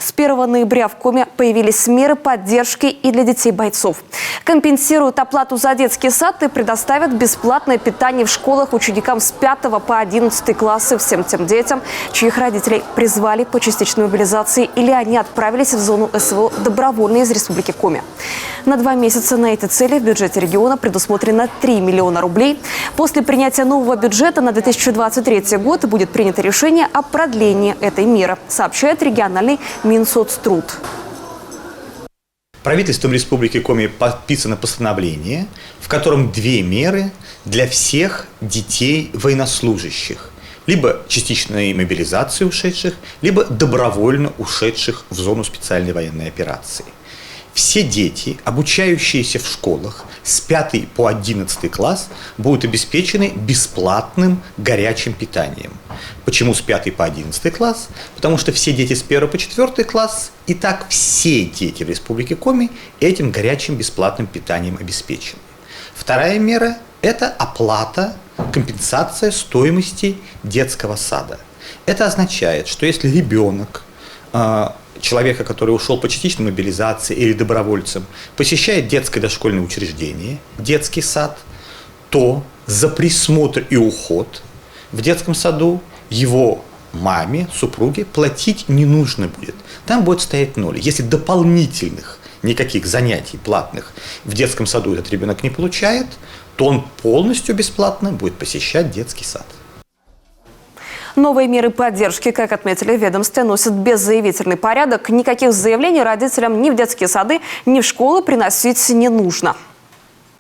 С 1 ноября в Коме появились меры поддержки и для детей бойцов. Компенсируют оплату за детский сад и предоставят бесплатное питание в школах ученикам с 5 по 11 классы всем тем детям, чьих родителей призвали по частичной мобилизации или они отправились в зону СВО добровольно из Республики Коми. На 2 месяца на эти цели в бюджете региона предусмотрено 3 миллиона рублей. После принятия нового бюджета на 2023 год будет принято решение о продлении этой меры, сообщает региональный Минсоцтруд. Правительством Республики Коми подписано постановление, в котором 2 меры для всех детей военнослужащих, либо частичной мобилизации ушедших, либо добровольно ушедших в зону специальной военной операции. Все дети, обучающиеся в школах с 5 по 11 класс, будут обеспечены бесплатным горячим питанием. Почему с 5 по 11 класс? Потому что все дети с 1 по 4 класс, и так все дети в Республике Коми этим горячим бесплатным питанием обеспечены. Вторая мера – это оплата, компенсация стоимости детского сада. Это означает, что если ребенок, человека, который ушел по частичной мобилизации или добровольцем, посещает детское дошкольное учреждение, детский сад, то за присмотр и уход в детском саду его маме, супруге платить не нужно будет. Там будет стоять 0. Если дополнительных никаких занятий платных в детском саду этот ребенок не получает, то он полностью бесплатно будет посещать детский сад. Новые меры поддержки, как отметили в ведомстве, носят беззаявительный порядок. Никаких заявлений родителям ни в детские сады, ни в школы приносить не нужно.